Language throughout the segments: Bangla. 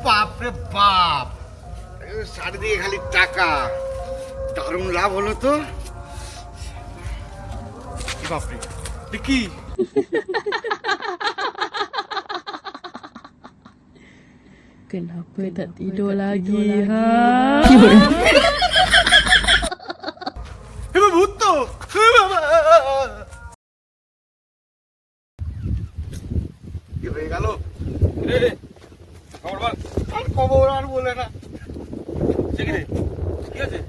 বাপরে বাপ, চারিদিকে খালি টাকা, দারুণ লাভ হলো তো। বাপরে কি Kenapa tak tidur lagi, ha? ভূত তো কি হয়ে গেল রে? খবর আর বলে না। কি আছে?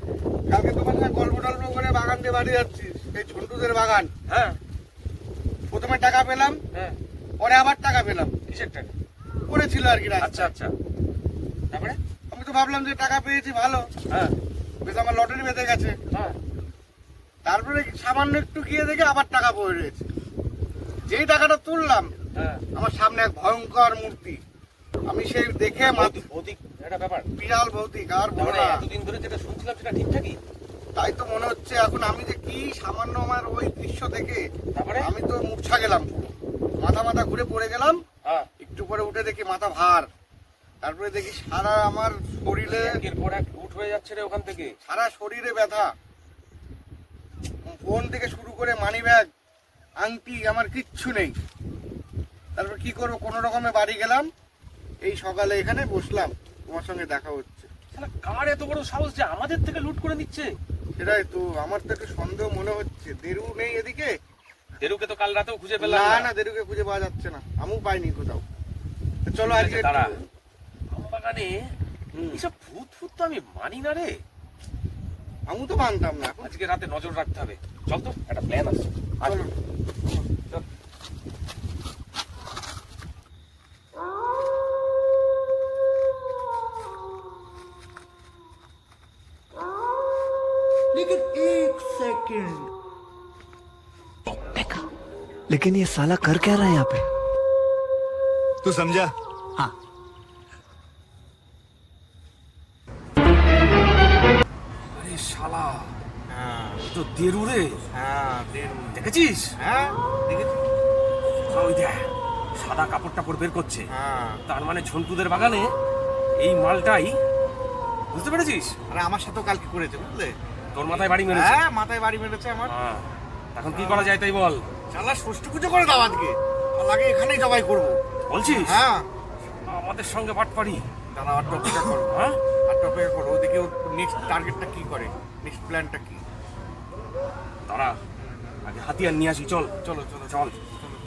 কালকে তোমার সাথে গল্প টল্প করে বাগান দিয়ে বাড়ি যাচ্ছিস, এই ঝন্টুদের বাগান। হ্যাঁ প্রথমে টাকা পেলাম, হ্যাঁ। পরে আবার টাকা পেলাম, কিসের টাকা? পড়েছিল আর কি। আচ্ছা আচ্ছা, তারপরে? আমি তো ভাবলাম যে টাকা পেয়েছি ভালো, হ্যাঁ বেশ আমার লটারি বেঁধে গেছে। হ্যাঁ। তারপরে সামান্য একটু গিয়ে দেখে আবার টাকা পড়ে রয়েছে। যেই টাকাটা তুললাম, হ্যাঁ। আমার সামনে এক ভয়ঙ্কর মূর্তি। আমি সেই দেখে ভৌতিক একটা ব্যাপার, বিশাল ভৌতিক আর বলো মানে না। এতদিন ধরে যেটা শুনছিলাম সেটা ঠিকঠাকই। তাই তো মনে হচ্ছে এখন আমি যে কি সামান্য আমার ওই দৃশ্য দেখে তারপরে? আমি তো মূর্ছা গেলাম পুরো, মাথা মাথা ঘুরে পড়ে গেলাম। হ্যাঁ। একটু পরে উঠে দেখি মাথা ভার, তারপরে দেখি সারা আমার শরীরে, একের পর এক উঠ হয়ে যাচ্ছে রে ওখান থেকে। সারা শরীরে ব্যথা। ফোন থেকে শুরু করে মানি ব্যাগ, আংটি, আমার কিচ্ছু নেই। তারপর কি করবো, কোনো রকমে বাড়ি গেলাম। এই সকালে এখানে বসলাম, তোমার সঙ্গে দেখা হচ্ছে। শালা কার এত বড় সাহস যে আমাদের থেকে লুট করে নিচ্ছে? সেটাই তো, আমার তো একটু সন্দেহ মনে হচ্ছে। দেরু নেই এদিকে? দেরুকে তো কাল রাতেও খুঁজে পেলাম না না। না, দেরুকে খুঁজে পাওয়া যাচ্ছে না, আমিও পাইনি কোথাও। তো চলো ঠিক আজকে আছে, দাঁড়া। একটু- আমবাগানে এসব ভূত ফুত তো আমি মানি না রে। আমিও তো মানতাম না। এখন আজকে রাতে নজর রাখতে হবে। চল তো, একটা প্ল্যান আছে। চলো। চল। लेकिन एक सेकंड, लेकिन ये साला कर क्या रहा है यहाँ पे? तू समझा? हाँ। আরে শালা, এ তো দেরু রে। হ্যাঁ দেরু। দেখেছিস? হ্যাঁ দেখেছি। ওই দেখ, সাদা কাপড় টাপড় বের করছে। হ্যাঁ, তার মানে ঝন্টুদের বাগানে এই মালটাই। বুঝতে পেরেছিস? আরে আমার সাথেও কালকে করেছে, বুঝলে? তোর মাথায় বাড়ি মেরেছে। হ্যাঁ, মাথায় বাড়ি মেরেছে আমার। হ্যাঁ, এখন কি করা যায় তাই বল। শালা ষষ্ঠী পুজো করে দাও আজকে, আগে এখানেই জবাই করবো। বলছিস? হ্যাঁ, আমাদের সঙ্গে বাটপাড়ি। দাঁড়া, আর অপেক্ষা করো। হ্যাঁ, আর অপেক্ষা করো, ওদিকে নেক্সট টার্গেটটা কি করে, নেক্সট প্ল্যানটা কি। দাঁড়া, আগে হাতিয়ার নিয়ে আসি। চল চলো চলো চল।